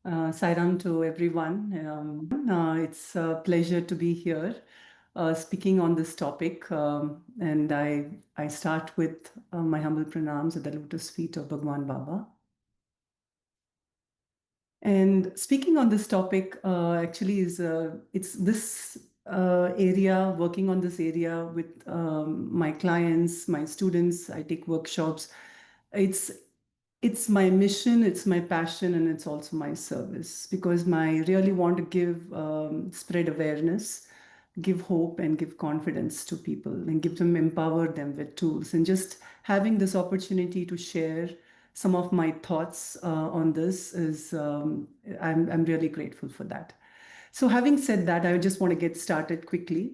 Sairam to everyone. It's a pleasure to be here speaking on this topic. And I start with my humble pranams at the lotus feet of Bhagawan Baba. And speaking on this topic actually it's this area, working on this area with my clients, my students. I take workshops. It's it's my mission, it's my passion, and it's also my service because I really want to give spread awareness, give hope, and give confidence to people, and give them, empower them with tools. And just having this opportunity to share some of my thoughts on this is I'm really grateful for that. So having said that, I just want to get started quickly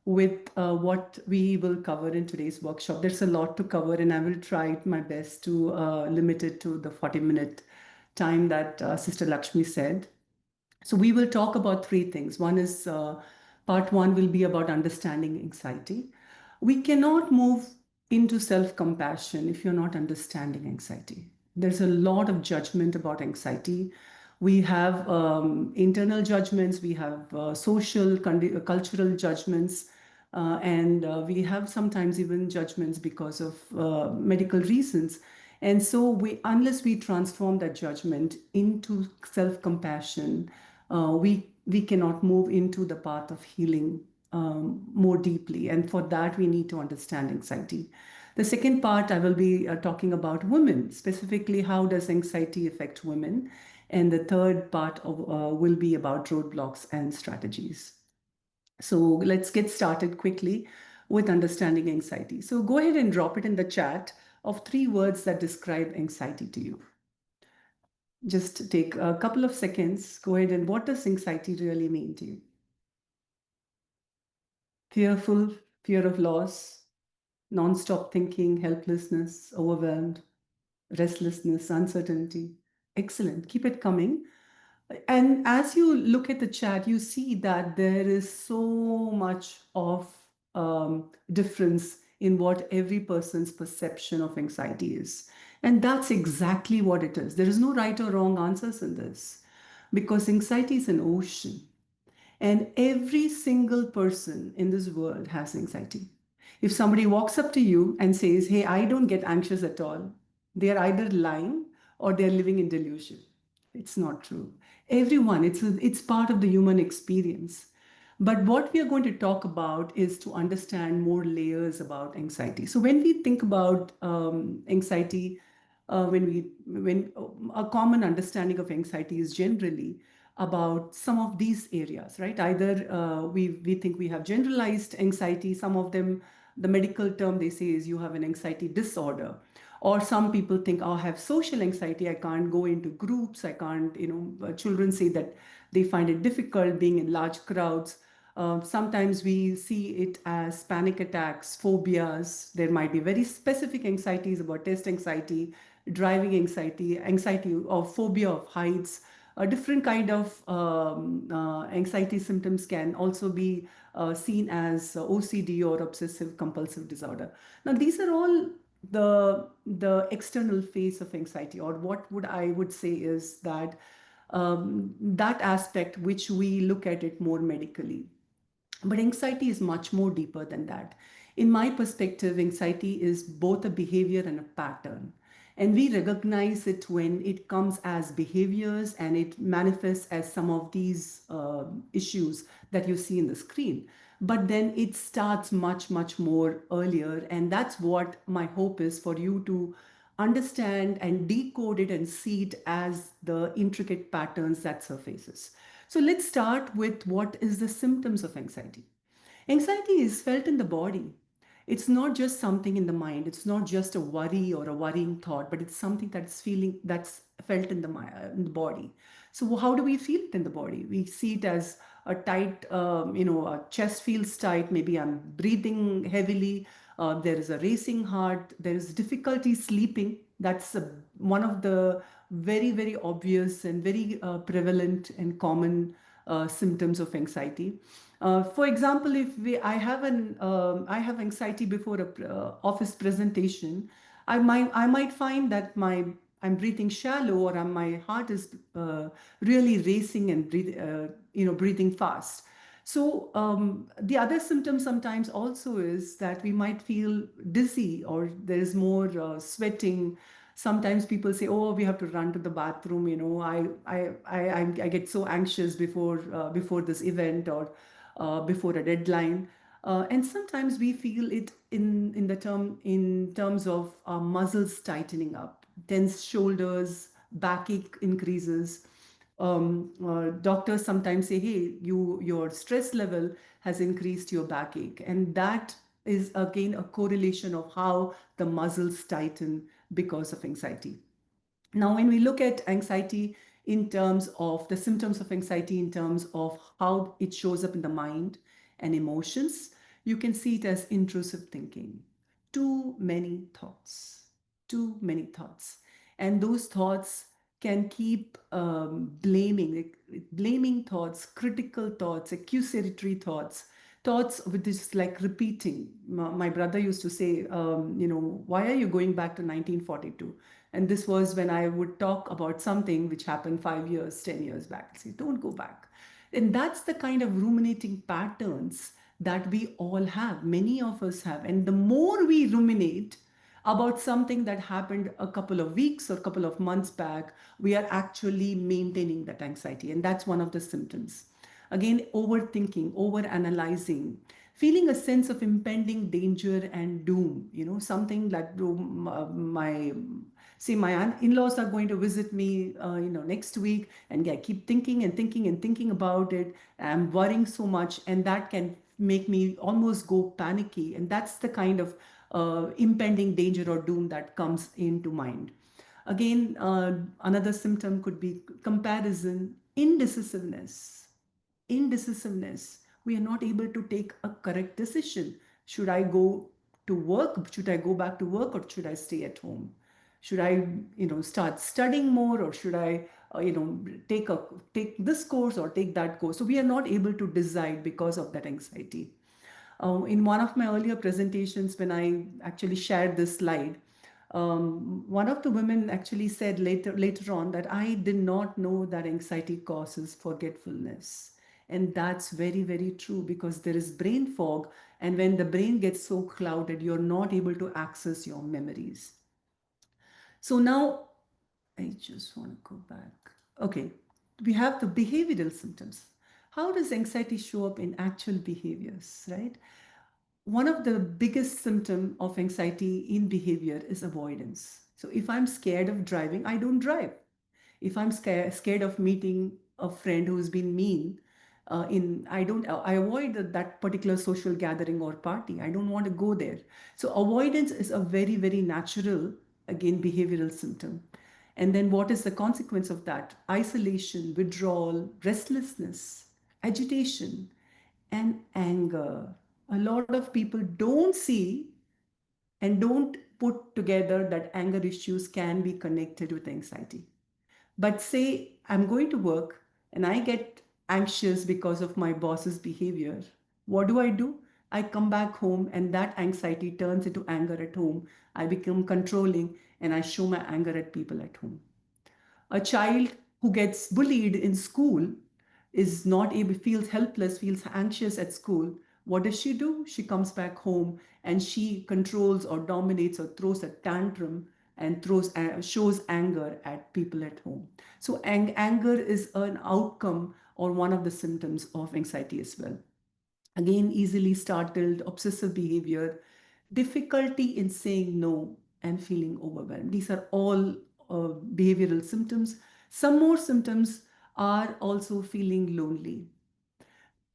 with what we will cover in today's workshop. There's a lot to cover, and I will try my best to limit it to the 40-minute time that Sister Lakshmi said. So we will talk about three things. One is part one will be about understanding anxiety. We cannot move into self-compassion if you're not understanding anxiety. There's a lot of judgment about anxiety. We have internal judgments, we have cultural judgments, and we have sometimes even judgments because of medical reasons. And so unless we transform that judgment into self-compassion, we cannot move into the path of healing more deeply. And for that, we need to understand anxiety. The second part, I will be talking about women, specifically how does anxiety affect women? And the third part will be about roadblocks and strategies. So let's get started quickly with understanding anxiety. So go ahead and drop it in the chat of three words that describe anxiety to you. Just take a couple of seconds. Go ahead and what does anxiety really mean to you? Fearful, fear of loss, non-stop thinking, helplessness, overwhelmed, restlessness, uncertainty. Excellent. Keep it coming. And as you look at the chat, you see that there is so much of difference in what every person's perception of anxiety is. And that's exactly what it is. There is no right or wrong answers in this because anxiety is an ocean. And every single person in this world has anxiety. If somebody walks up to you and says, "Hey, I don't get anxious at all," they're either lying or they're living in delusion. It's not true. Everyone, it's part of the human experience. But what we are going to talk about is to understand more layers about anxiety. So when we think about anxiety, when a common understanding of anxiety is generally about some of these areas, right? Either we think we have generalized anxiety. Some of them, the medical term they say is you have an anxiety disorder. Or some people think, oh, I have social anxiety. I can't go into groups. I can't, children say that they find it difficult being in large crowds. Sometimes we see it as panic attacks, phobias. There might be very specific anxieties about test anxiety, driving anxiety, anxiety or phobia of heights. A different kind of anxiety symptoms can also be seen as OCD or obsessive compulsive disorder. Now, these are all the external face of anxiety, or what would I would say is that that aspect which we look at it more medically. But anxiety is much more deeper than that. In my perspective, anxiety is both a behavior and a pattern. And we recognize it when it comes as behaviors and it manifests as some of these issues that you see in the screen. But then it starts much, much more earlier. And that's what my hope is for you to understand and decode it and see it as the intricate patterns that surfaces. So let's start with what is the symptoms of anxiety. Anxiety is felt in the body. It's not just something in the mind. It's not just a worry or a worrying thought, but it's something that's felt in the body. So how do we feel it in the body? We see it as a tight, a chest feels tight. Maybe I'm breathing heavily. There is a racing heart. There is difficulty sleeping. That's one of the very, very obvious and very prevalent and common symptoms of anxiety. For example, I have anxiety before a office presentation, I might find that my I'm breathing shallow, or my heart is really racing and breathing fast. So the other symptom sometimes also is that we might feel dizzy, or there is more sweating. Sometimes people say, "Oh, we have to run to the bathroom." I get so anxious before this event, or before a deadline. And sometimes we feel it in terms of our muscles tightening up, tense shoulders, backache increases. Doctors sometimes say, "Hey, your stress level has increased your backache," and that is again a correlation of how the muscles tighten because of anxiety. Now, when we look at anxiety in terms of the symptoms of anxiety, in terms of how it shows up in the mind and emotions, you can see it as intrusive thinking. Too many thoughts, too many thoughts. And those thoughts can keep blaming thoughts, critical thoughts, accusatory thoughts, thoughts which is like repeating. My brother used to say, why are you going back to 1942? And this was when I would talk about something which happened 5 years, 10 years back. I'd say, don't go back. And that's the kind of ruminating patterns that we all have, many of us have. And the more we ruminate about something that happened a couple of weeks or a couple of months back, we are actually maintaining that anxiety. And that's one of the symptoms. Again, overthinking, overanalyzing, feeling a sense of impending danger and doom. Something like my see my in-laws are going to visit me next week, and I keep thinking and thinking and thinking about it. I'm worrying so much, and that can make me almost go panicky, and that's the kind of impending danger or doom that comes into mind. Again, another symptom could be comparison, indecisiveness. We are not able to take a correct decision. Should I go to work? Should I go back to work, or should I stay at home? Should I, start studying more, or should I, take this course or take that course? So we are not able to decide because of that anxiety. In one of my earlier presentations, when I actually shared this slide, one of the women actually said later on that I did not know that anxiety causes forgetfulness. And that's very, very true, because there is brain fog. And when the brain gets so clouded, you're not able to access your memories. So now I just want to go back. Okay, we have the behavioral symptoms. How does anxiety show up in actual behaviors, right? One of the biggest symptom of anxiety in behavior is avoidance. So if I'm scared of driving, I don't drive. If I'm scared of meeting a friend who's been mean, I avoid that particular social gathering or party. I don't want to go there. So avoidance is a very, very natural, again, behavioral symptom. And then what is the consequence of that? Isolation, withdrawal, restlessness, agitation, and anger. A lot of people don't see and don't put together that anger issues can be connected with anxiety. But say I'm going to work and I get anxious because of my boss's behavior. What do? I come back home, and that anxiety turns into anger at home. I become controlling, and I show my anger at people at home. A child who gets bullied in school is not able, feels helpless, feels anxious at school. What does? She comes back home, and she controls or dominates or throws a tantrum and shows anger at people at home. So anger is an outcome or one of the symptoms of anxiety as well. Again, easily startled, obsessive behavior, difficulty in saying no, and feeling overwhelmed. These are all behavioral symptoms. Some more symptoms are also feeling lonely.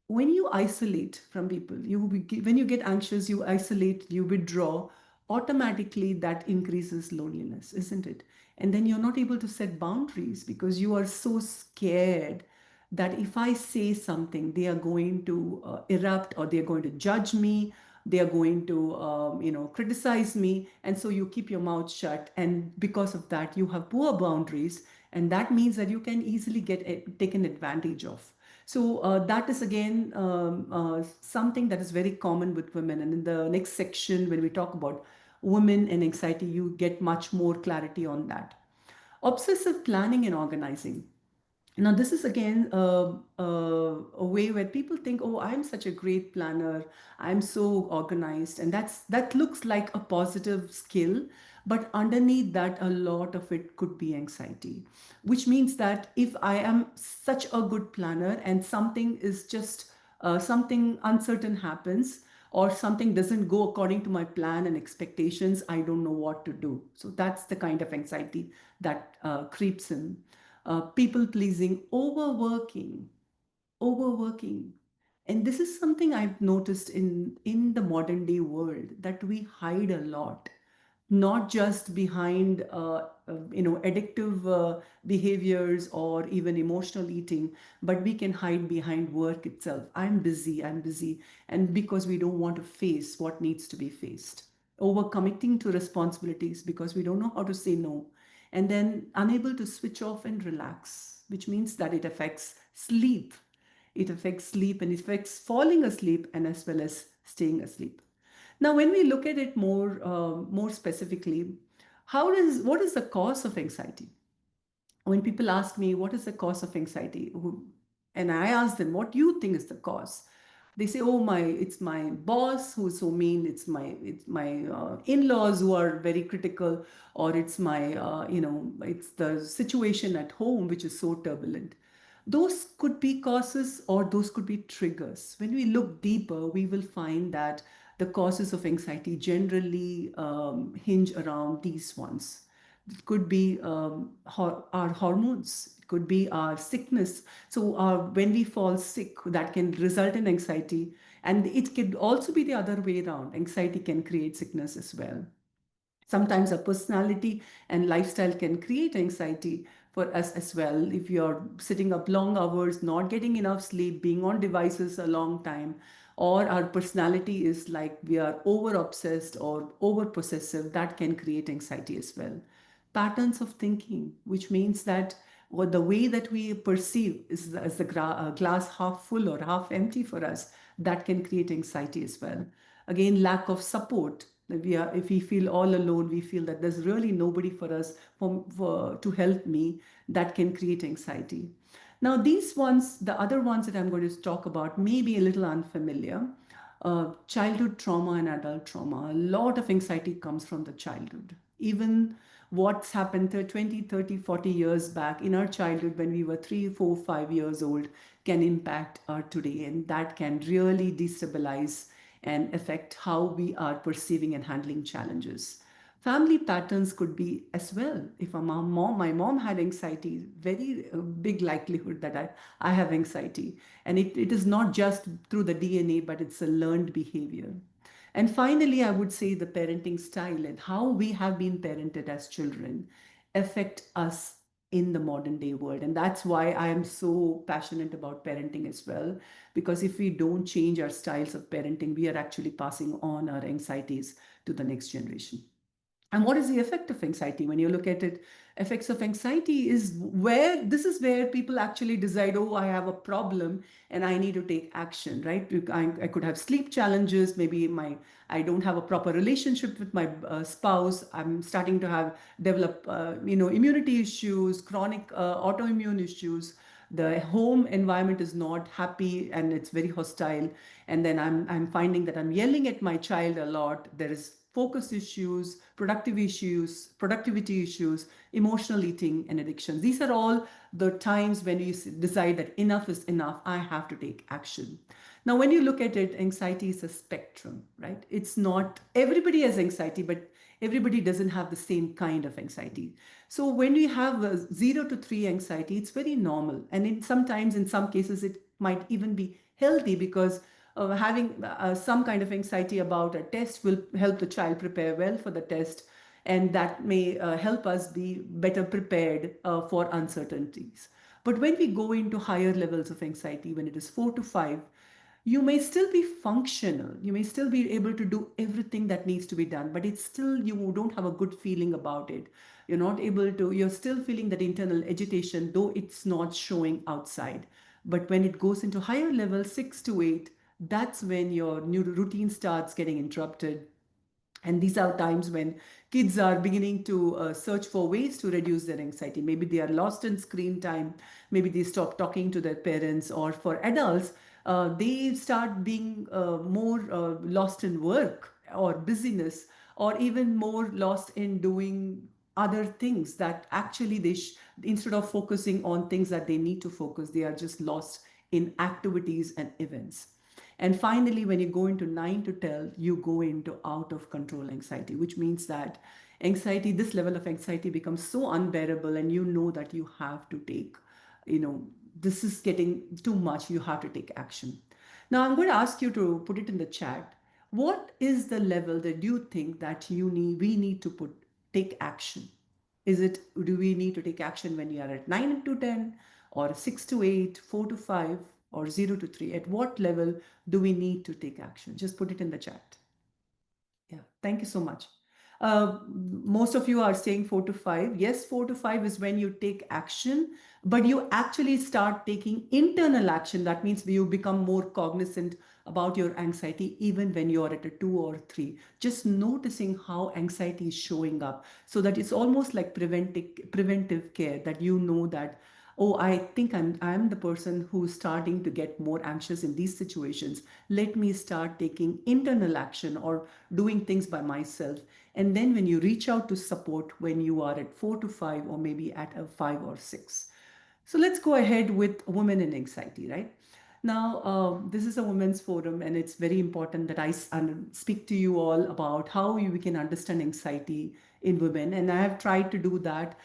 When you isolate from people, when you get anxious, you isolate, you withdraw, automatically that increases loneliness, isn't it? And then you're not able to set boundaries because you are so scared that if I say something, they are going to erupt, or they are going to judge me, they are going to criticize me, and so you keep your mouth shut, and because of that you have poor boundaries, and that means that you can easily get taken advantage of. So that is again something that is very common with women. And in the next section, when we talk about women and anxiety, you get much more clarity on that. Obsessive planning and organizing. Now, this is again a way where people think, "Oh, I'm such a great planner. I'm so organized," and that looks like a positive skill, but underneath that, a lot of it could be anxiety, which means that if I am such a good planner and something is just something uncertain happens, or something doesn't go according to my plan and expectations, I don't know what to do. So that's the kind of anxiety that creeps in. People pleasing, overworking. And this is something I've noticed in the modern day world, that we hide a lot, not just behind addictive behaviors or even emotional eating, but we can hide behind work itself. I'm busy, and because we don't want to face what needs to be faced. Overcommitting to responsibilities because we don't know how to say no, and then unable to switch off and relax, which means that it affects sleep. It affects sleep and it affects falling asleep, and as well as staying asleep. Now, when we look at it more specifically, what is the cause of anxiety? When people ask me what is the cause of anxiety, and I ask them, what do you think is the cause? They say, oh, it's my boss who's so mean, it's my in-laws who are very critical, or it's my it's the situation at home which is so turbulent. Those could be causes, or those could be triggers. When we look deeper, we will find that the causes of anxiety generally hinge around these ones. It could be our hormones. It could be our sickness. So when we fall sick, that can result in anxiety. And it could also be the other way around. Anxiety can create sickness as well. Sometimes a personality and lifestyle can create anxiety for us as well. If you're sitting up long hours, not getting enough sleep, being on devices a long time, or our personality is like we are over obsessed or over possessive, that can create anxiety as well. Patterns of thinking, which means that what the way that we perceive is the glass half full or half empty for us, that can create anxiety as well. Again, lack of support. If we feel all alone, we feel that there's really nobody for us to help me, that can create anxiety. Now, these ones, the other ones that I'm going to talk about, may be a little unfamiliar. Childhood trauma and adult trauma. A lot of anxiety comes from the childhood. Even what's happened 20, 30, 40 years back in our childhood when we were 3, 4, 5 years old can impact our today, and that can really destabilize and affect how we are perceiving and handling challenges. Family patterns could be as well. If my mom had anxiety, very big likelihood that I have anxiety. And it is not just through the DNA, but it's a learned behavior. And finally, I would say the parenting style and how we have been parented as children affect us in the modern day world. And that's why I am so passionate about parenting as well. Because if we don't change our styles of parenting, we are actually passing on our anxieties to the next generation. And what is the effect of anxiety? When you look at it, effects of anxiety is where this is where people actually decide, oh, I have a problem and I need to take action, right? I could have sleep challenges. Maybe I don't have a proper relationship with my spouse. I'm starting to develop immunity issues, chronic autoimmune issues. The home environment is not happy and it's very hostile. And then I'm finding that I'm yelling at my child a lot. There is focus issues, productivity issues, emotional eating, and addictions. These are all the times when you decide that enough is enough, I have to take action. Now, when you look at it, anxiety is a spectrum, right? It's not everybody has anxiety, but everybody doesn't have the same kind of anxiety. So when we have 0 to 3 anxiety, it's very normal. And sometimes in some cases, it might even be healthy because having some kind of anxiety about a test will help the child prepare well for the test, and that may help us be better prepared for uncertainties. But when we go into higher levels of anxiety, when it is 4 to 5, you may still be functional, you may still be able to do everything that needs to be done, but it's still, you don't have a good feeling about it. You're not able to, you're still feeling that internal agitation, though it's not showing outside. But when it goes into higher level, 6 to 8, that's when your new routine starts getting interrupted, And these are times when kids are beginning to search for ways to reduce their anxiety. Maybe they are lost in screen time, maybe they stop talking to their parents, or for adults, they start being more lost in work or busyness, or even more lost in doing other things that actually instead of focusing on things that they need to focus, they are just lost in activities and events. And finally, when you go into 9 to 12, you go into out of control anxiety, which means that this level of anxiety becomes so unbearable, and you know that you have to take, you know, this is getting too much, you have to take action. Now, I'm going to ask you to put it in the chat. What is the level that you think that we need to take action? Do we need to take action when we are at 9 to 10, or 6 to 8, 4 to 5, or 0 to 3? At what level do we need to take action? Just put it in the chat. Yeah, thank you so much. Most of you are saying 4 to 5. Yes, 4 to 5 is when you take action, but you actually start taking internal action. That means you become more cognizant about your anxiety even when you're at a 2 or 3. Just noticing how anxiety is showing up, so that it's almost like preventive care, that you know that, oh, I think I'm the person who's starting to get more anxious in these situations. Let me start taking internal action or doing things by myself. And then when you reach out to support when you are at 4 to 5, or maybe at a 5 or 6. So let's go ahead with women in anxiety, right? Now, this is a women's forum, and it's very important that speak to you all about how we can understand anxiety in women. And I have tried to do that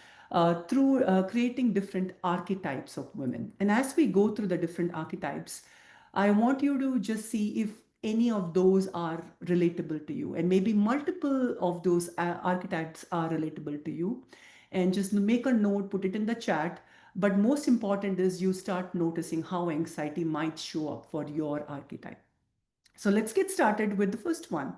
through creating different archetypes of women. And as we go through the different archetypes, I want you to just see if any of those are relatable to you, and maybe multiple of those archetypes are relatable to you. And just make a note, put it in the chat. But most important is you start noticing how anxiety might show up for your archetype. So let's get started with the first one.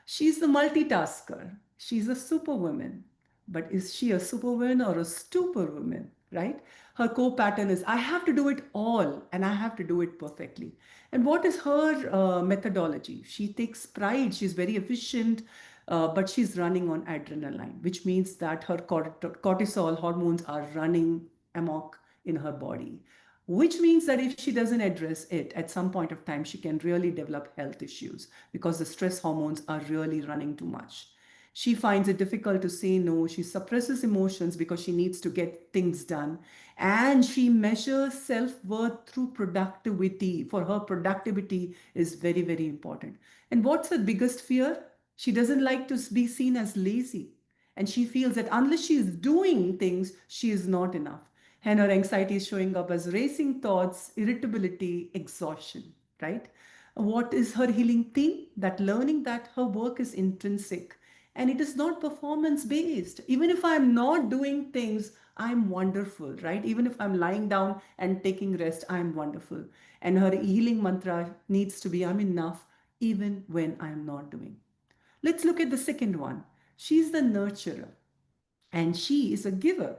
She's the multitasker. She's a superwoman. But is she a superwoman or a superwoman, right? Her core pattern is I have to do it all and I have to do it perfectly. And what is her methodology? She takes pride. She's very efficient, but she's running on adrenaline, which means that her cortisol hormones are running amok in her body, which means that if she doesn't address it at some point of time, she can really develop health issues because the stress hormones are really running too much. She finds it difficult to say no. She suppresses emotions because she needs to get things done. And she measures self worth through productivity. For her, productivity is very, very important. And what's her biggest fear? She doesn't like to be seen as lazy. And she feels that unless she is doing things, she is not enough. And her anxiety is showing up as racing thoughts, irritability, exhaustion, right? What is her healing theme? That learning that her work is intrinsic and it is not performance based. Even if I'm not doing things, I'm wonderful, right? Even if I'm lying down and taking rest, I'm wonderful. And her healing mantra needs to be I'm enough even when I'm not doing. Let's look at the second one. She's the nurturer and she is a giver,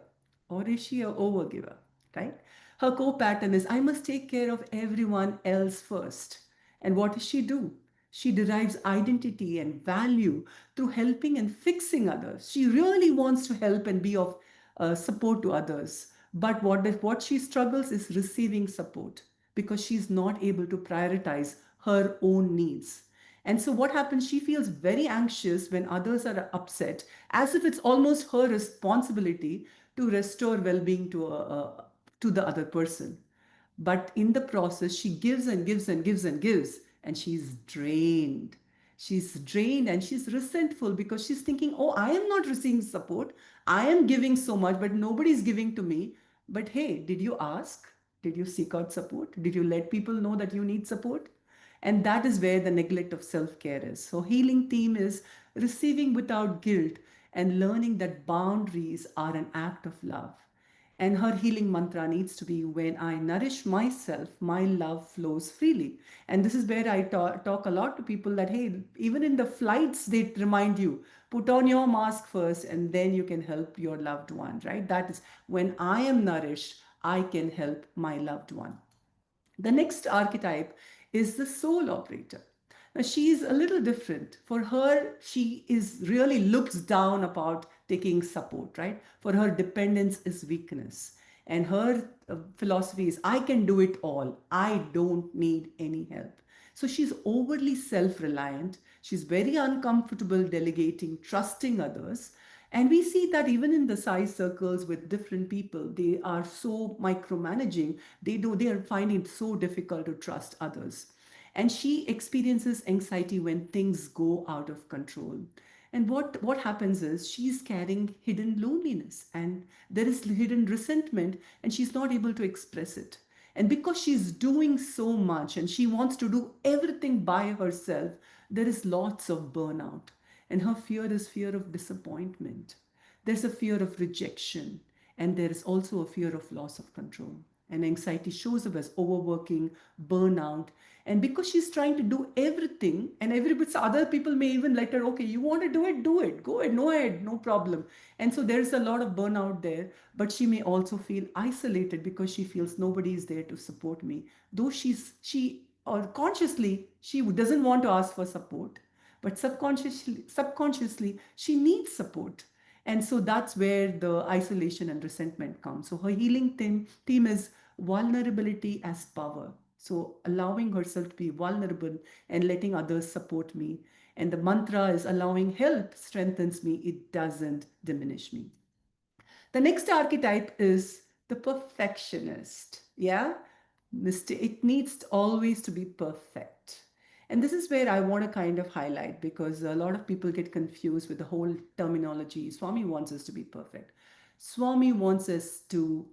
or is she a overgiver, right? Her core pattern is I must take care of everyone else first. And what does she do? She derives identity and value through helping and fixing others. She really wants to help and be of support to others. But what she struggles is receiving support because she's not able to prioritize her own needs. And so what happens? She feels very anxious when others are upset, as if it's almost her responsibility to restore well-being to the other person. But in the process, she gives and gives and gives and gives, and she's drained. She's drained and she's resentful because she's thinking, oh, I am not receiving support. I am giving so much, but nobody's giving to me. But hey, did you ask? Did you seek out support? Did you let people know that you need support? And that is where the neglect of self care is. So, healing theme is receiving without guilt and learning that boundaries are an act of love. And her healing mantra needs to be when I nourish myself, my love flows freely. And this is where I talk a lot to people that, hey, even in the flights, they remind you put on your mask first and then you can help your loved one, right? That is when I am nourished, I can help my loved one. The next archetype is the soul operator. She is a little different. For her, she is really looks down about taking support, right? For her, dependence is weakness. And her philosophy is, I can do it all. I don't need any help. So she's overly self reliant. She's very uncomfortable delegating, trusting others. And we see that even in the size circles with different people, they are so micromanaging. They are finding it so difficult to trust others. And she experiences anxiety when things go out of control. And what happens is she's carrying hidden loneliness, and there is hidden resentment, and she's not able to express it. And because she's doing so much and she wants to do everything by herself, there is lots of burnout. And her fear is fear of disappointment. There's a fear of rejection, and there is also a fear of loss of control. And anxiety shows up as overworking, burnout. And because she's trying to do everything, and everybody, other people may even let her, okay, you want to do it, go ahead, no ahead, no problem. And so there's a lot of burnout there, but she may also feel isolated because she feels nobody is there to support me. Though she or consciously, she doesn't want to ask for support, but subconsciously she needs support. And so that's where the isolation and resentment comes. So her healing theme is vulnerability as power. So allowing herself to be vulnerable and letting others support me. And the mantra is allowing help strengthens me, it doesn't diminish me. The next archetype is the perfectionist. Yeah, it needs always to be perfect. And this is where I want to kind of highlight, because a lot of people get confused with the whole terminology. Swami wants us to be perfect. Swami wants us to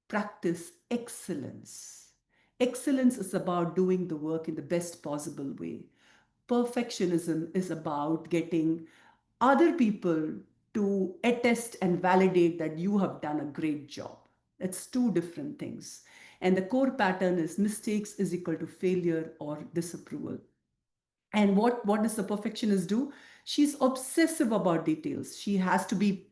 practice excellence. Excellence is about doing the work in the best possible way. Perfectionism is about getting other people to attest and validate that you have done a great job. It's two different things. And the core pattern is mistakes is equal to failure or disapproval. And what does the perfectionist do? She's obsessive about details. She has to be,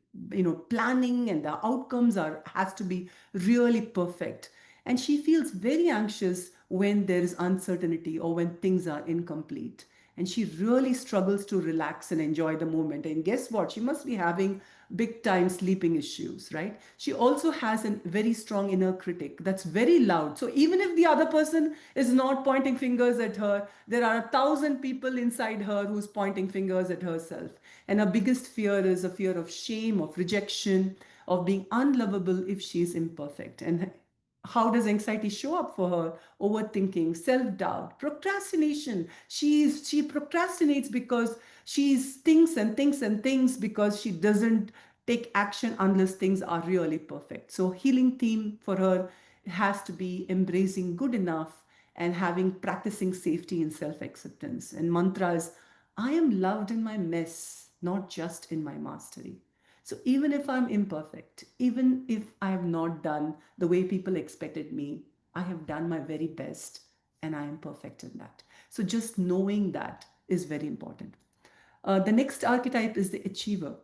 planning, and the outcomes are has to be really perfect. And she feels very anxious when there is uncertainty or when things are incomplete. And she really struggles to relax and enjoy the moment. And guess what? She must be having big time sleeping issues, right? She also has a very strong inner critic that's very loud. So even if the other person is not pointing fingers at her, there are 1,000 people inside her who's pointing fingers at herself. And her biggest fear is a fear of shame, of rejection, of being unlovable if she's imperfect. And how does anxiety show up for her? Overthinking, self-doubt, procrastination. She procrastinates because she thinks and thinks and thinks, because she doesn't take action unless things are really perfect. So healing theme for her has to be embracing good enough and having practicing safety and self-acceptance. And mantra is, I am loved in my mess, not just in my mastery. So even if I'm imperfect, even if I have not done the way people expected me, I have done my very best and I am perfect in that. So just knowing that is very important. The next archetype is the achiever.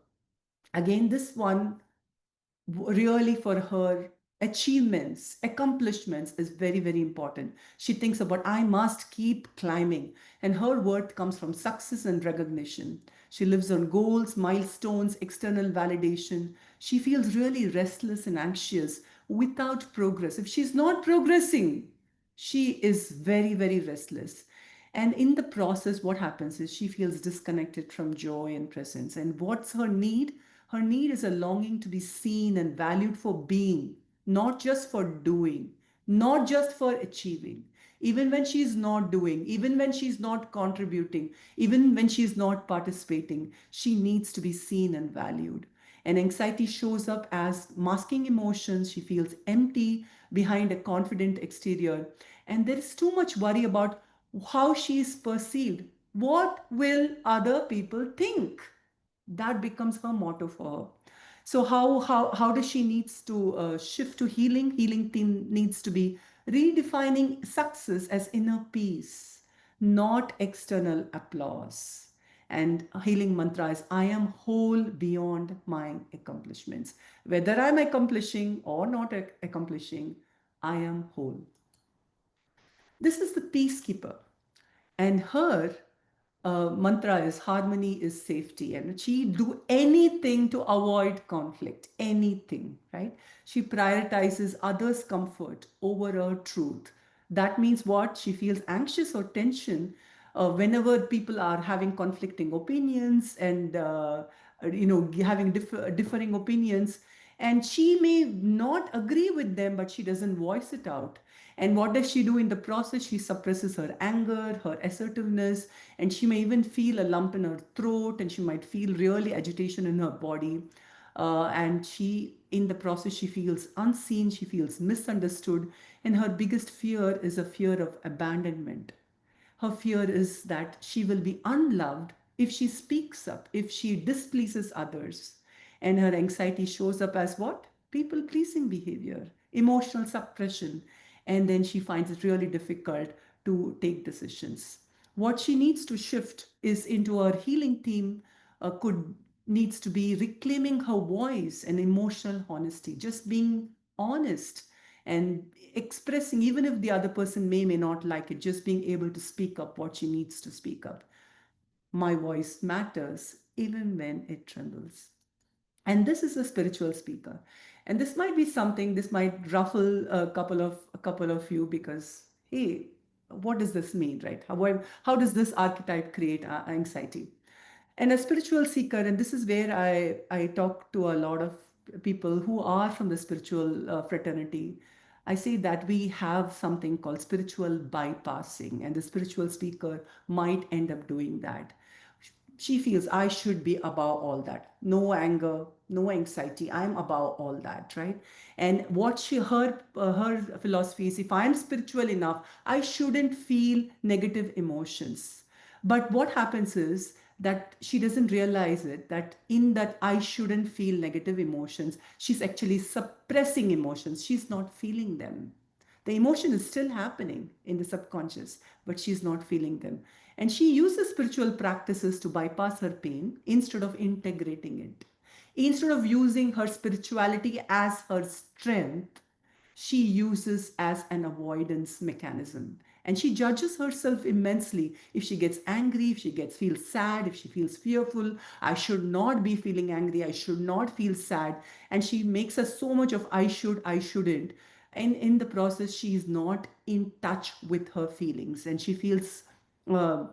Again, this one really for her achievements, accomplishments is very, very important. She thinks about, I must keep climbing. And her worth comes from success and recognition. She lives on goals, milestones, external validation. She feels really restless and anxious without progress. If she's not progressing, she is very, very restless. And in the process, what happens is she feels disconnected from joy and presence. And what's her need? Her need is a longing to be seen and valued for being, not just for doing, not just for achieving. Even when she's not doing, even when she's not contributing, even when she's not participating, she needs to be seen and valued. And anxiety shows up as masking emotions. She feels empty behind a confident exterior. And there is too much worry about how she is perceived. What will other people think? That becomes her motto for her. So how does she needs to shift to healing? Healing theme needs to be redefining success as inner peace, not external applause. And healing mantra is, I am whole beyond my accomplishments. Whether I'm accomplishing or not accomplishing, I am whole. This is the peacekeeper. And her mantra is harmony is safety, and she do anything to avoid conflict, anything, right? She prioritizes others comfort over her truth. That means what? She feels anxious or tension whenever people are having conflicting opinions and having differing opinions, and she may not agree with them, but she doesn't voice it out. And what does she do in the process? She suppresses her anger, her assertiveness, and she may even feel a lump in her throat, and she might feel really agitation in her body. And in the process, she feels unseen, she feels misunderstood, and her biggest fear is a fear of abandonment. Her fear is that she will be unloved if she speaks up, if she displeases others. And her anxiety shows up as what? People pleasing behavior, emotional suppression. And then she finds it really difficult to take decisions. What she needs to shift is into her healing team, could needs to be reclaiming her voice and emotional honesty, just being honest and expressing, even if the other person may not like it, just being able to speak up what she needs to speak up. My voice matters even when it trembles. And this is a spiritual speaker, and this might be something, this might ruffle a couple of you, because hey, what does this mean, right? How does this archetype create anxiety? And a spiritual seeker, and this is where I talk to a lot of people who are from the spiritual fraternity. I say that we have something called spiritual bypassing, and the spiritual speaker might end up doing that. She feels I should be above all that. No anger, no anxiety. I'm above all that, right? And what her philosophy is, if I'm spiritual enough, I shouldn't feel negative emotions. But what happens is that she doesn't realize it, that in that I shouldn't feel negative emotions, she's actually suppressing emotions. She's not feeling them. The emotion is still happening in the subconscious, but she's not feeling them. And she uses spiritual practices to bypass her pain instead of integrating it. Instead of using her spirituality as her strength, she uses as an avoidance mechanism. And she judges herself immensely. If she gets angry, if she gets feels sad, if she feels fearful, I should not be feeling angry, I should not feel sad. And she makes us so much of I should, I shouldn't. And in the process, she is not in touch with her feelings, and she feels uh,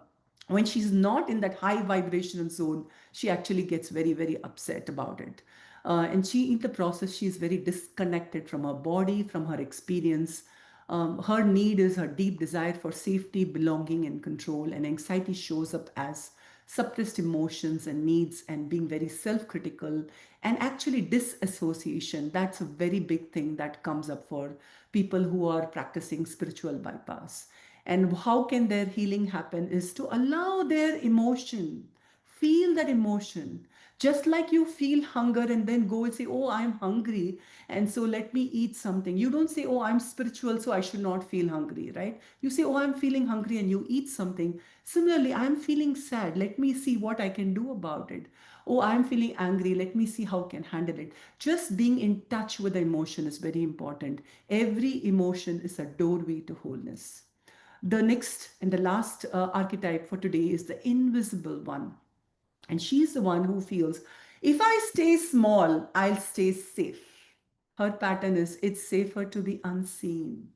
when she's not in that high vibrational zone, she actually gets very, very upset about it. And she, in the process, she's very disconnected from her body, from her experience. Her need is her deep desire for safety, belonging, and control. And anxiety shows up as suppressed emotions and needs, and being very self critical, and actually disassociation. That's a very big thing that comes up for people who are practicing spiritual bypass. And how can their healing happen is to allow their emotion, feel that emotion. Just like you feel hunger and then go and say, oh, I'm hungry, and so let me eat something. You don't say, oh, I'm spiritual, so I should not feel hungry, right? You say, oh, I'm feeling hungry, and you eat something. Similarly, I'm feeling sad. Let me see what I can do about it. Oh, I'm feeling angry. Let me see how I can handle it. Just being in touch with the emotion is very important. Every emotion is a doorway to wholeness. The next and the last archetype for today is the invisible one. And she's the one who feels, if I stay small, I'll stay safe. Her pattern is, it's safer to be unseen.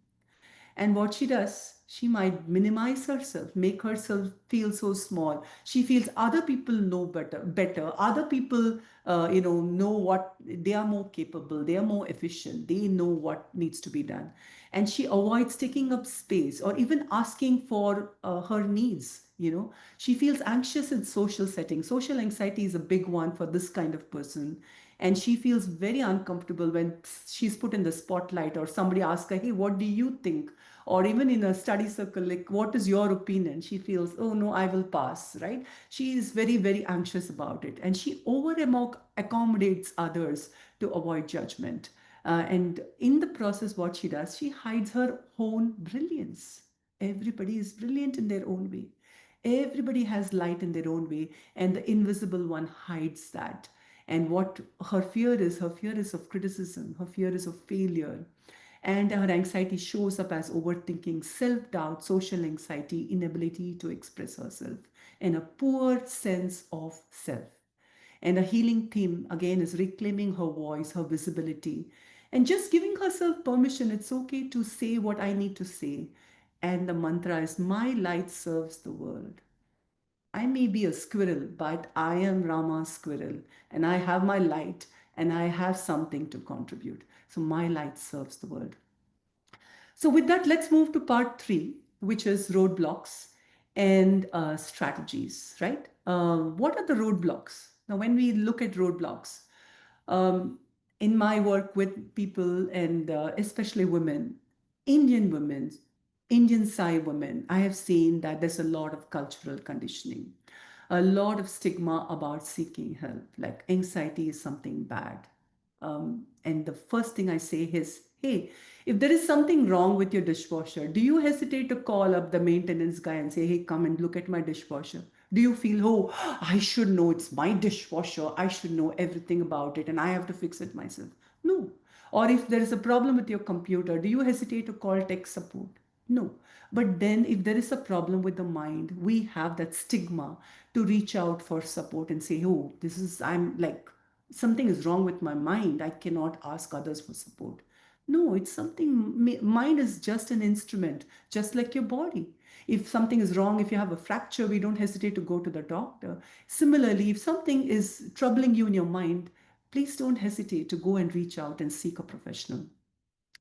And what she does, she might minimize herself, make herself feel so small. She feels other people know better. Other people, know what they are more capable, they are more efficient, they know what needs to be done. And she avoids taking up space or even asking for her needs. She feels anxious in social settings. Social anxiety is a big one for this kind of person. And she feels very uncomfortable when she's put in the spotlight, or somebody asks her, hey, what do you think? Or even in a study circle, like, what is your opinion? She feels, oh no, I will pass, right? She is very, very anxious about it. And she over accommodates others to avoid judgment. And in the process, what she does, she hides her own brilliance. Everybody is brilliant in their own way. Everybody has light in their own way, and the invisible one hides that. And what her fear is of criticism, her fear is of failure. And her anxiety shows up as overthinking, self doubt, social anxiety, inability to express herself. and a poor sense of self. And a healing theme, again, is reclaiming her voice, her visibility, and just giving herself permission. It's okay to say what I need to say. And the mantra is, my light serves the world. I may be a squirrel, but I am Rama's squirrel, and I have my light, and I have something to contribute. So my light serves the world. So, with that, let's move to part three, which is roadblocks and strategies, right? What are the roadblocks? Now, when we look at roadblocks, um, in my work with people and especially women, Indian women, Indian Sai women, I have seen that there's a lot of cultural conditioning, a lot of stigma about seeking help, like anxiety is something bad. And the first thing I say is, hey, if there is something wrong with your dishwasher, do you hesitate to call up the maintenance guy and say, hey, come and look at my dishwasher? Do you feel, oh, I should know it's my dishwasher, I should know everything about it and I have to fix it myself? No. Or if there is a problem with your computer, do you hesitate to call tech support? No. But then, if there is a problem with the mind, we have that stigma to reach out for support and say, oh, this is, I'm like, something is wrong with my mind. I cannot ask others for support. No, it's something, mind is just an instrument, just like your body. If something is wrong, if you have a fracture, we don't hesitate to go to the doctor. Similarly, if something is troubling you in your mind, please don't hesitate to go and reach out and seek a professional.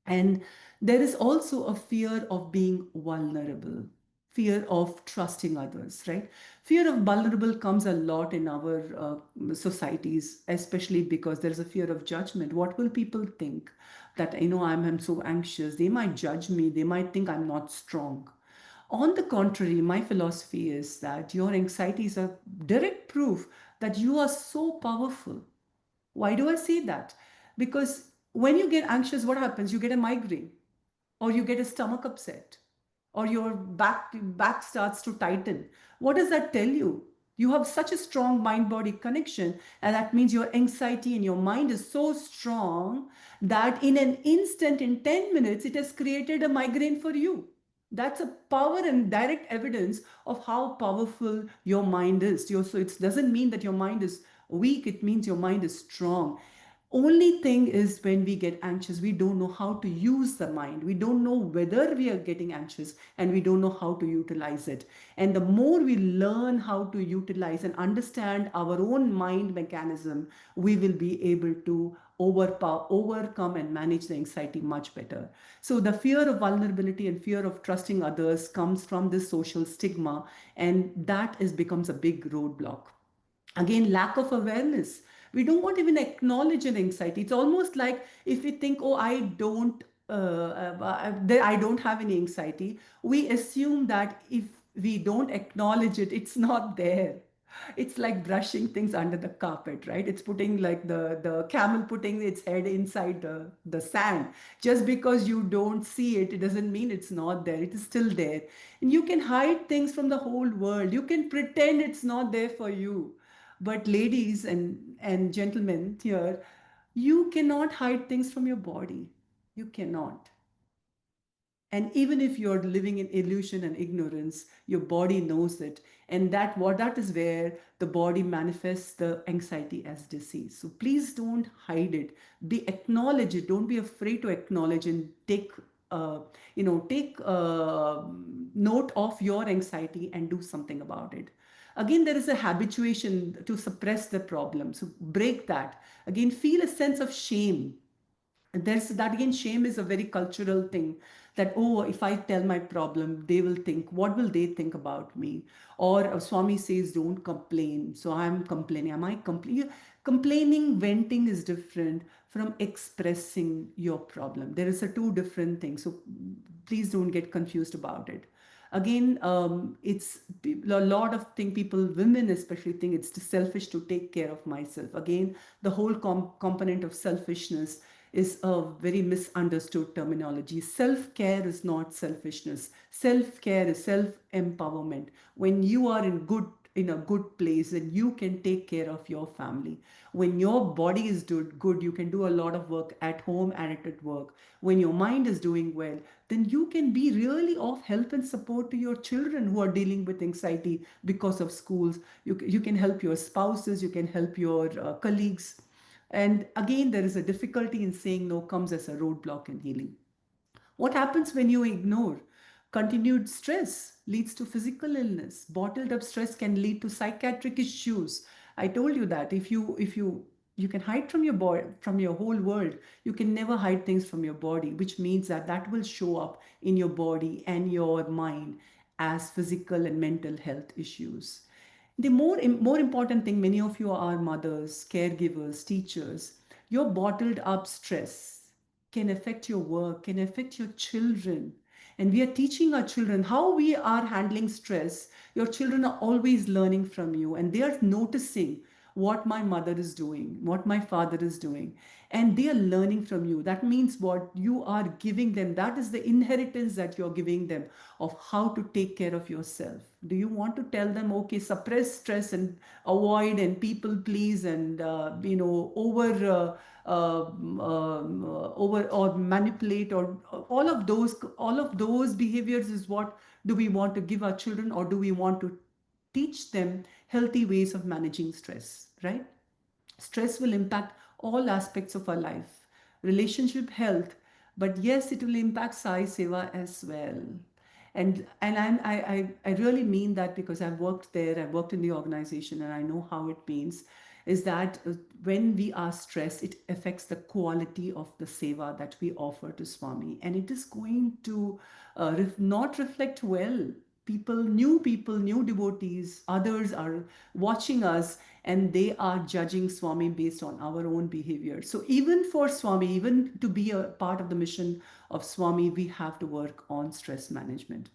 And there is also a fear of being vulnerable, fear of trusting others, right? Fear of vulnerable comes a lot in our societies, especially because there's a fear of judgment. What will people think? That, I'm so anxious. They might judge me. They might think I'm not strong. On the contrary, my philosophy is that your anxiety is a direct proof that you are so powerful. Why do I say that? Because when you get anxious, what happens? You get a migraine, or you get a stomach upset, or your back starts to tighten. What does that tell you? You have such a strong mind body connection, and that means your anxiety in your mind is so strong that in an instant, in 10 minutes, it has created a migraine for you. That's a power and direct evidence of how powerful your mind is. So it doesn't mean that your mind is weak, it means your mind is strong. Only thing is, when we get anxious, we don't know how to use the mind. We don't know whether we are getting anxious, and we don't know how to utilize it. And the more we learn how to utilize and understand our own mind mechanism, we will be able to overcome and manage the anxiety much better. So the fear of vulnerability and fear of trusting others comes from this social stigma, and that is becomes a big roadblock. Again, lack of awareness. We don't want to even acknowledge an anxiety. It's almost like, if we think, oh, I don't have any anxiety, we assume that if we don't acknowledge it, it's not there. It's like brushing things under the carpet, right? It's putting, like the camel putting its head inside the sand. Just because you don't see it, it doesn't mean it's not there. It is still there. And you can hide things from the whole world. You can pretend it's not there for you. But ladies and gentlemen here, you cannot hide things from your body. You cannot. And even if you're living in illusion and ignorance, your body knows it. And that is where the body manifests the anxiety as disease. So please don't hide it. Acknowledge it. Don't be afraid to acknowledge and take note of your anxiety and do something about it. Again, there is a habituation to suppress the problem. So break that. Again, feel a sense of shame. There's that, again, shame is a very cultural thing, that, oh, if I tell my problem, they will think, what will they think about me? Or Swami says, don't complain, so I'm complaining. Am I complaining? Venting is different from expressing your problem. There is a two different things, so please don't get confused about it. Again, it's a lot of thing people, women especially, think it's selfish to take care of myself. Again, the whole component of selfishness is a very misunderstood terminology. Self-care is not selfishness. Self-care is self-empowerment. When you are in a good place, and you can take care of your family. When your body is good, you can do a lot of work at home and at work. When your mind is doing well, then you can be really of help and support to your children who are dealing with anxiety because of schools. You can help your spouses, you can help your colleagues. And again, there is a difficulty in saying no comes as a roadblock in healing. What happens when you ignore? Continued stress leads to physical illness. Bottled up stress can lead to psychiatric issues. I told you that if you can hide from your body, from your whole world, you can never hide things from your body, which means that that will show up in your body and your mind as physical and mental health issues. The more important thing, many of you are mothers, caregivers, teachers. Your bottled up stress can affect your work, can affect your children. And we are teaching our children how we are handling stress. Your children are always learning from you, and they are noticing what my mother is doing, what my father is doing, and they are learning from you. That means what you are giving them, that is the inheritance that you're giving them of how to take care of yourself. Do you want to tell them, okay, suppress stress and avoid and people please and over or manipulate, or all of those behaviors is what do we want to give our children, or do we want to teach them healthy ways of managing stress, right? Stress will impact all aspects of our life, relationship, health, but yes, it will impact Sai Seva as well. And I really mean that because I've worked there, I've worked in the organization, and I know how it means. Is that when we are stressed, it affects the quality of the seva that we offer to Swami, and it is going to not reflect well. People, new devotees, others are watching us, and they are judging Swami based on our own behavior. So even for Swami, even to be a part of the mission of Swami, we have to work on stress management.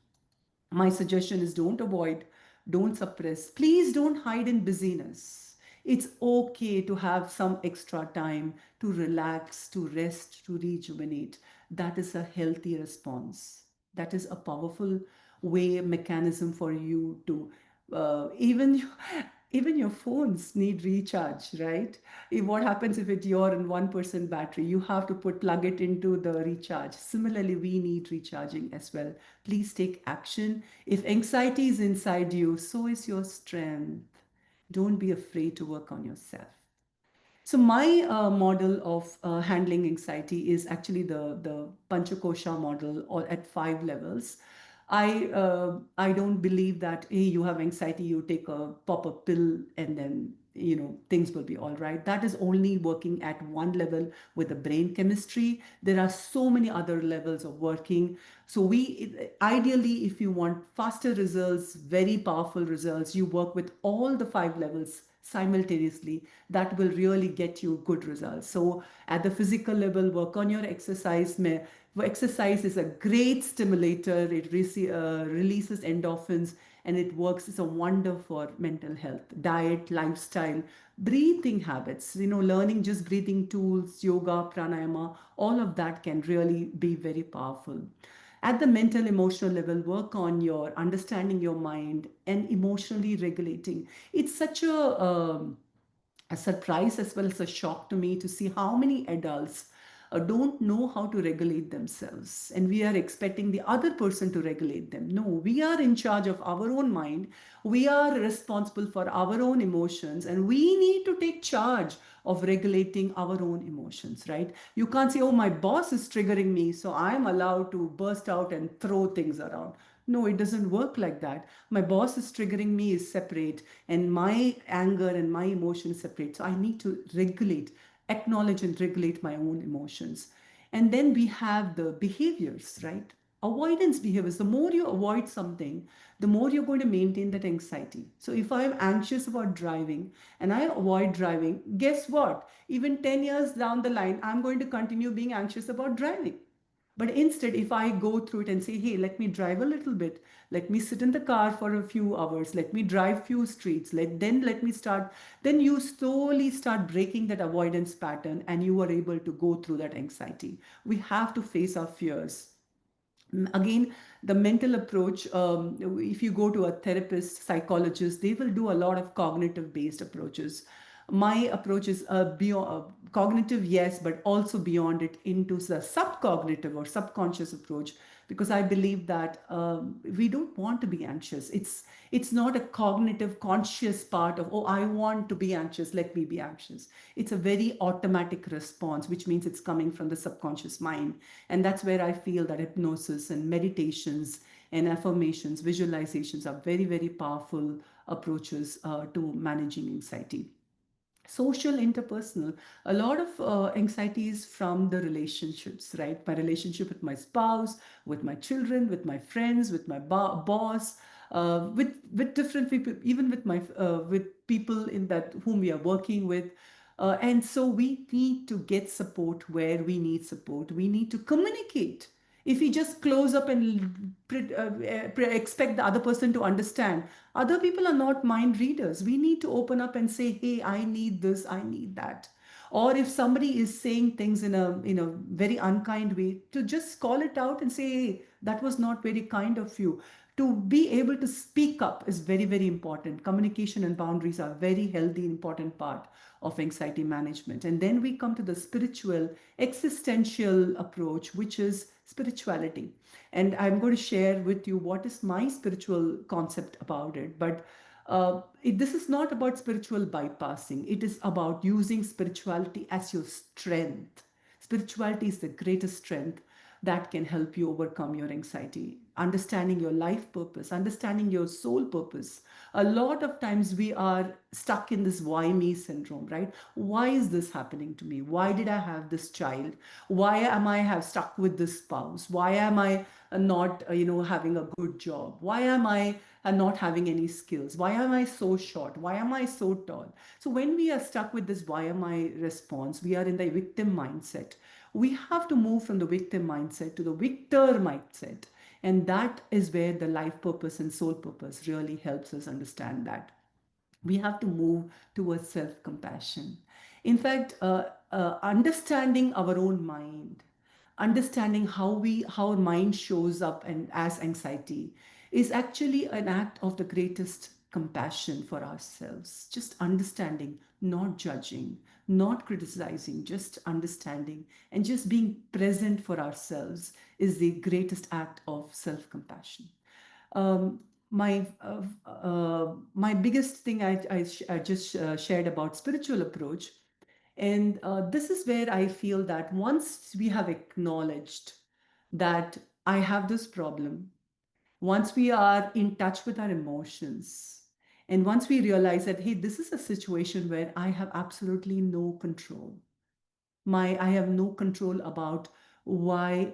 My suggestion is don't avoid, don't suppress. Please don't hide in busyness. It's okay to have some extra time to relax, to rest, to rejuvenate. That is a healthy response. That is a powerful way, mechanism for you to even your phones need recharge, right? What happens if you're in 1% battery? You have to plug it into the recharge. Similarly, we need recharging as well. Please take action. If anxiety is inside you, so is your strength. Don't be afraid to work on yourself. So my model of handling anxiety is actually the Panchakosha model, or at 5 levels. I don't believe that hey, you have anxiety, you take a pop a pill, and then things will be all right. That is only working at one level with the brain chemistry. There are so many other levels of working. So we ideally, if you want faster results, very powerful results, you work with all the 5 levels simultaneously. That will really get you good results. So at the physical level, work on your exercise. Exercise is a great stimulator. It releases endorphins, and it works as a wonder for mental health. Diet, lifestyle, breathing habits, learning just breathing tools, yoga, pranayama, all of that can really be very powerful. At the mental emotional level, work on your understanding your mind and emotionally regulating. It's such a surprise as well as a shock to me to see how many adults don't know how to regulate themselves, and we are expecting the other person to regulate them. No, we are in charge of our own mind. We are responsible for our own emotions, and we need to take charge of regulating our own emotions, right? You can't say, oh, my boss is triggering me, so I'm allowed to burst out and throw things around. No, it doesn't work like that. My boss is triggering me is separate, and my anger and my emotion is separate. So I need to acknowledge and regulate my own emotions. And then we have the behaviors, right? Avoidance behaviors. The more you avoid something, the more you're going to maintain that anxiety. So if I'm anxious about driving and I avoid driving, guess what? Even 10 years down the line, I'm going to continue being anxious about driving. But instead, if I go through it and say, hey, let me drive a little bit, let me sit in the car for a few hours, let me drive few streets, let me start, then you slowly start breaking that avoidance pattern, and you are able to go through that anxiety. We have to face our fears. Again, the mental approach, if you go to a therapist, psychologist, they will do a lot of cognitive based approaches. My approach is beyond cognitive, yes, but also beyond it into the subcognitive or subconscious approach, because I believe that we don't want to be anxious. It's not a cognitive conscious part of, oh, I want to be anxious, let me be anxious. It's a very automatic response, which means it's coming from the subconscious mind. And that's where I feel that hypnosis and meditations and affirmations, visualizations are very, very powerful approaches to managing anxiety. Social, interpersonal, a lot of anxieties from the relationships, right? My relationship with my spouse, with my children, with my friends, with my boss, with different people, even with people in that whom we are working with. And so we need to get support where we need support. We need to communicate. If we just close up and expect the other person to understand, other people are not mind readers. We need to open up and say, hey, I need this, I need that. Or if somebody is saying things in a very unkind way, to just call it out and say, hey, that was not very kind of you. To be able to speak up is very, very important. Communication and boundaries are very healthy, important part of anxiety management. And then we come to the spiritual, existential approach, which is spirituality. And I'm going to share with you what is my spiritual concept about it. But this is not about spiritual bypassing. It is about using spirituality as your strength. Spirituality is the greatest strength that can help you overcome your anxiety. Understanding your life purpose, understanding your soul purpose. A lot of times we are stuck in this why me syndrome, right? Why is this happening to me? Why did I have this child? Why am I have stuck with this spouse? Why am I not having a good job? Why am I not having any skills? Why am I so short? Why am I so tall? So when we are stuck with this why am I response, we are in the victim mindset. We have to move from the victim mindset to the victor mindset. And that is where the life purpose and soul purpose really helps us understand that. We have to move towards self compassion. In fact, understanding our own mind, understanding how our mind shows up and as anxiety is actually an act of the greatest compassion for ourselves. Just understanding, not judging, not criticizing, just understanding and just being present for ourselves is the greatest act of self compassion. um, my biggest thing I just shared about spiritual approach, and this is where I feel that once we have acknowledged that I have this problem, once we are in touch with our emotions, and once we realize that, hey, this is a situation where I have absolutely no control. I have no control about why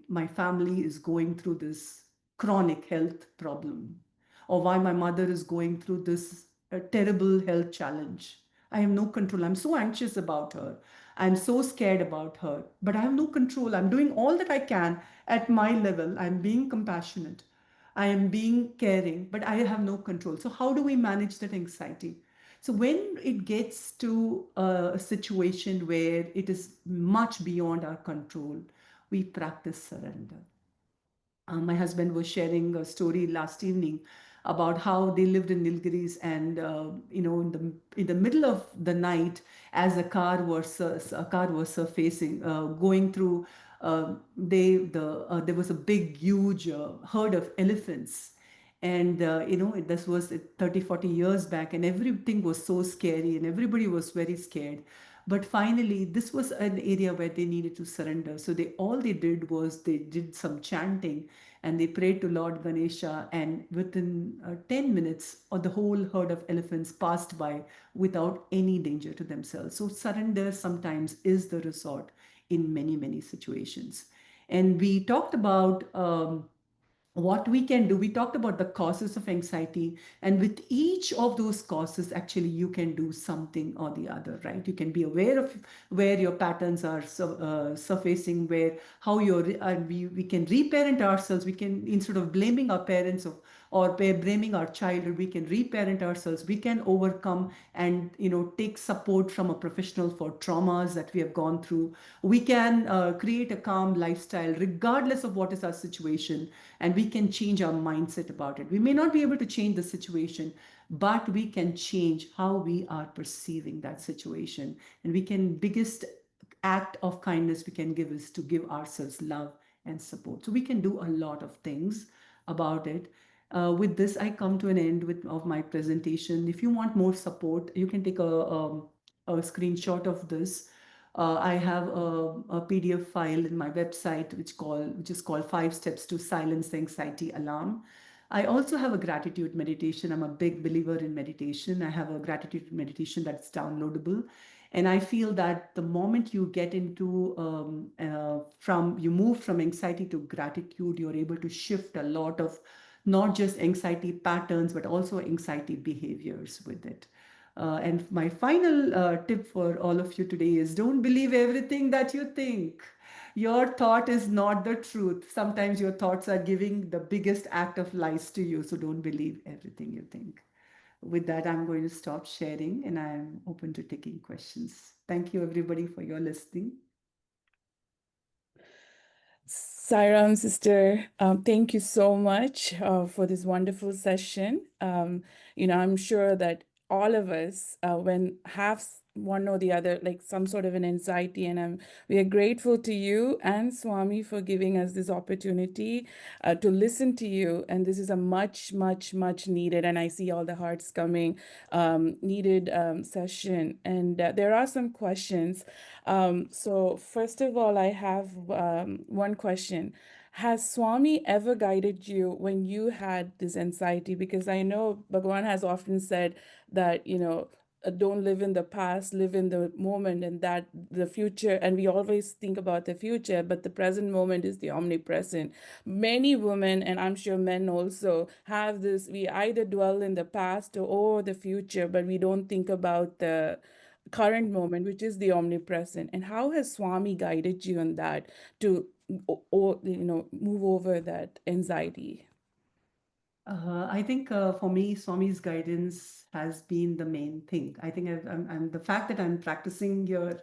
my family is going through this chronic health problem, or why my mother is going through this terrible health challenge. I have no control. I'm so anxious about her. I'm so scared about her, but I have no control. I'm doing all that I can at my level. I'm being compassionate. I am being caring, but I have no control. So how do we manage that anxiety? So when it gets to a situation where it is much beyond our control, we practice surrender. My husband was sharing a story last evening about how they lived in Nilgiris, and in the middle of the night, as a car was surfacing, going through, there was a big, huge herd of elephants. And this was 30, 40 years back, and everything was so scary and everybody was very scared. But finally this was an area where they needed to surrender, so they did was they did some chanting, and they prayed to Lord Ganesha, and within 10 minutes the whole herd of elephants passed by without any danger to themselves. So surrender sometimes is the resort in many, many situations. And we talked about what we can do. We talked about the causes of anxiety, and with each of those causes, actually, you can do something or the other, right? You can be aware of where your patterns are surfacing, where how we can reparent ourselves. We can, instead of blaming our parents or blaming our child, we can reparent ourselves. We can overcome and take support from a professional for traumas that we have gone through. We can create a calm lifestyle regardless of what is our situation, and we can change our mindset about it. We may not be able to change the situation, but we can change how we are perceiving that situation. And biggest act of kindness we can give is to give ourselves love and support. So we can do a lot of things about it. With this, I come to an end of my presentation. If you want more support, you can take a screenshot of this. I have a PDF file in my website which is called Five Steps to Silence the Anxiety Alarm. I also have a gratitude meditation. I'm a big believer in meditation. I have a gratitude meditation that's downloadable. And I feel that the moment you get into you move from anxiety to gratitude, you're able to shift a lot of not just anxiety patterns, but also anxiety behaviors with it. And my final tip for all of you today is don't believe everything that you think. Your thought is not the truth. Sometimes your thoughts are giving the biggest act of lies to you. So don't believe everything you think. With that, I'm going to stop sharing and I'm open to taking questions. Thank you, everybody, for your listening. Sairam, sister, thank you so much for this wonderful session. I'm sure that all of us, when have one or the other, like some sort of an anxiety, and we are grateful to you and Swami for giving us this opportunity to listen to you. And this is a much, much, much needed, and I see all the hearts coming, needed session. And there are some questions. So first of all, I have one question. Has Swami ever guided you when you had this anxiety? Because I know Bhagawan has often said that, don't live in the past, live in the moment, and that the future, and we always think about the future, but the present moment is the omnipresent. Many women, and I'm sure men also, have this, we either dwell in the past or the future, but we don't think about the current moment, which is the omnipresent. And how has Swami guided you in that to, or move over that anxiety? I think for me, Swami's guidance has been the main thing. I think I'm the fact that I'm practicing here.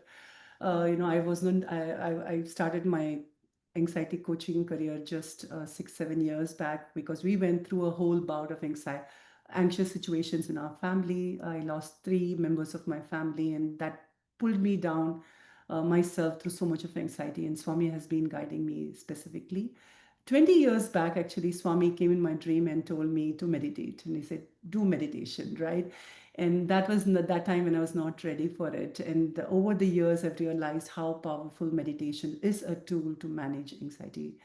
I wasn't. I started my anxiety coaching career just 6, 7 years back because we went through a whole bout of anxious situations in our family. I lost 3 members of my family, and that pulled me down myself through so much of anxiety. And Swami has been guiding me specifically. 20 years back, actually, Swami came in my dream and told me to meditate. And he said, do meditation, right? And that was that time when I was not ready for it. And over the years, I've realized how powerful meditation is a tool to manage anxiety.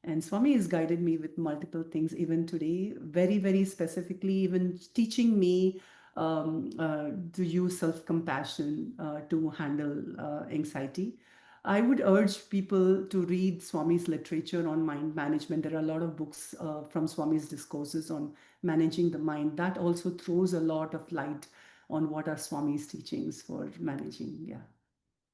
And Swami has guided me with multiple things, even today, very, very specifically, even teaching me to use self compassion to handle anxiety. I would urge people to read Swami's literature on mind management. There are a lot of books from Swami's discourses on managing the mind. That also throws a lot of light on what are Swami's teachings for managing. Yeah.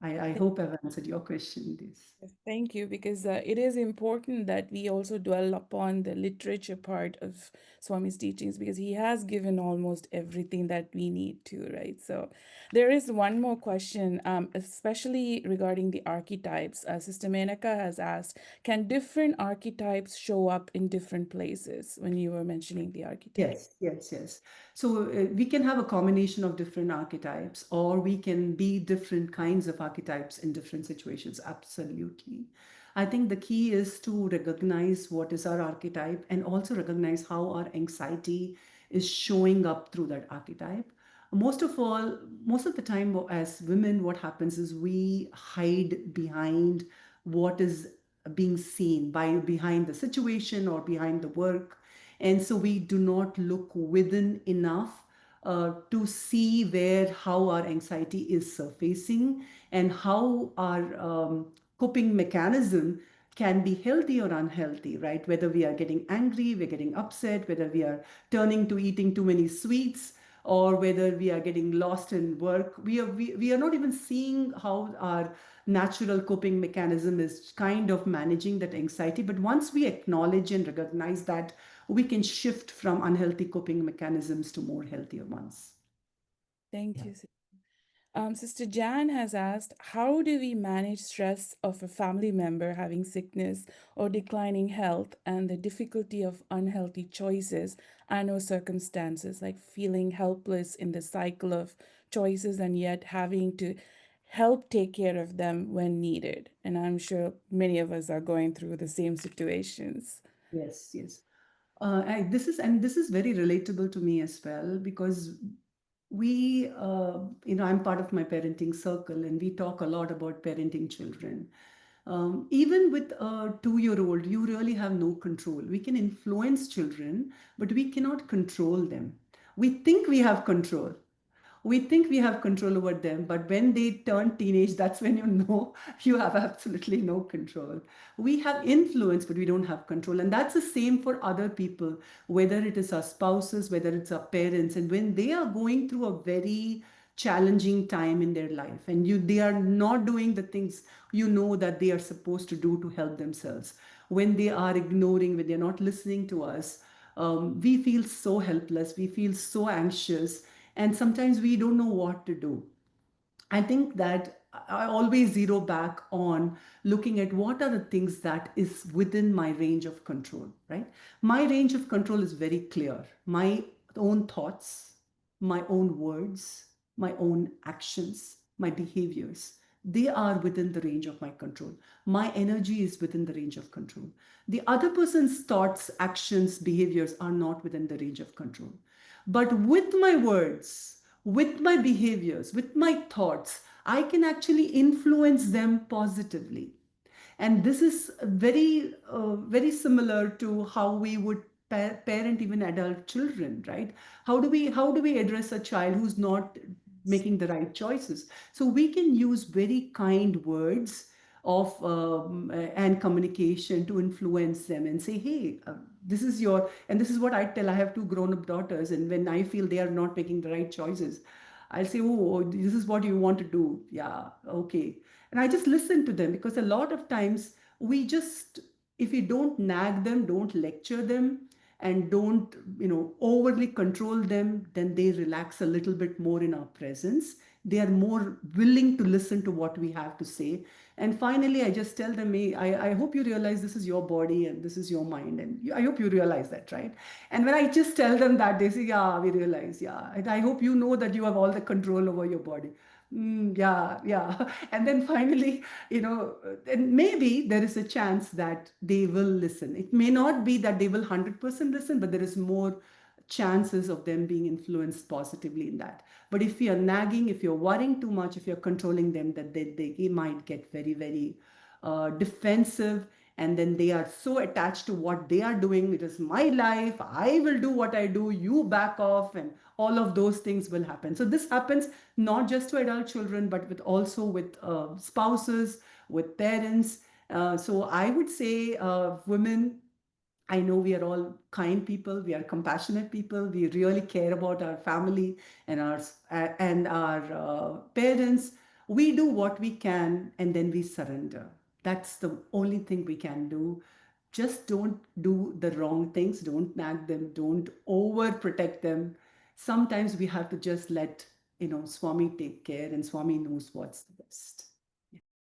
I hope I've answered your question, this. Yes, thank you, because it is important that we also dwell upon the literature part of Swami's teachings, because he has given almost everything that we need to, right? So there is one more question, especially regarding the archetypes. Sister Menaka has asked, can different archetypes show up in different places when you were mentioning the archetype? Yes, yes, yes. So we can have a combination of different archetypes, or we can be different kinds of archetypes in different situations. Absolutely. I think the key is to recognize what is our archetype and also recognize how our anxiety is showing up through that archetype. Most of all, most of the time, as women, what happens is we hide behind what is being seen by behind the situation or behind the work, and so we do not look within enough to see how our anxiety is surfacing and how our coping mechanism can be healthy or unhealthy, right? Whether we are getting angry, we're getting upset, whether we are turning to eating too many sweets, or whether we are getting lost in work. We are not even seeing how our natural coping mechanism is kind of managing that anxiety. But once we acknowledge and recognize that, we can shift from unhealthy coping mechanisms to more healthier ones. Thank you. Sister Jan has asked, how do we manage stress of a family member having sickness or declining health and the difficulty of unhealthy choices and or circumstances, like feeling helpless in the cycle of choices and yet having to help take care of them when needed. And I'm sure many of us are going through the same situations. Yes, yes. This is very relatable to me as well, because I'm part of my parenting circle, and we talk a lot about parenting children. Even with a 2-year-old, you really have no control. We can influence children, but we cannot control them. We think we have control. We think we have control over them, but when they turn teenage, that's when you know you have absolutely no control. We have influence, but we don't have control. And that's the same for other people, whether it is our spouses, whether it's our parents. And when they are going through a very challenging time in their life, and they are not doing the things that they are supposed to do to help themselves, when they are ignoring, when they're not listening to us, we feel so helpless, we feel so anxious, and sometimes we don't know what to do. I think that I always zero back on looking at what are the things that is within my range of control, right? My range of control is very clear. My own thoughts, my own words, my own actions, my behaviors, they are within the range of my control. My energy is within the range of control. The other person's thoughts, actions, behaviors are not within the range of control. But with my words, with my behaviors, with my thoughts, I can actually influence them positively. And this is very similar to how we would parent even adult children, right? How do we address a child who's not making the right choices? So we can use very kind words of and communication to influence them and say, hey, this is what I tell. I have two grown-up daughters, and when I feel they are not making the right choices, I'll say, oh, this is what you want to do. Yeah, okay. And I just listen to them, because a lot of times if we don't nag them, don't lecture them, and don't, overly control them, then they relax a little bit more in our presence. They are more willing to listen to what we have to say. And finally, I just tell them, hey, I hope you realize this is your body and this is your mind. And I hope you realize that, right? And when I just tell them that, they say, yeah, we realize, yeah. And I hope you know that you have all the control over your body. Yeah, yeah. And then finally, then maybe there is a chance that they will listen. It may not be that they will 100% listen, but there is more chances of them being influenced positively in that. But if you're nagging, if you're worrying too much, if you're controlling them, that they might get very, very defensive, and then they are so attached to what they are doing. It is my life, I will do what I do, you back off, and all of those things will happen. So this happens not just to adult children, but with spouses, with parents. So I would say, women, I know we are all kind people, we are compassionate people, we really care about our family and our parents. We do what we can, and then we surrender. That's the only thing we can do. Just don't do the wrong things, don't nag them, don't overprotect them. Sometimes we have to just let Swami take care, and Swami knows what's the best.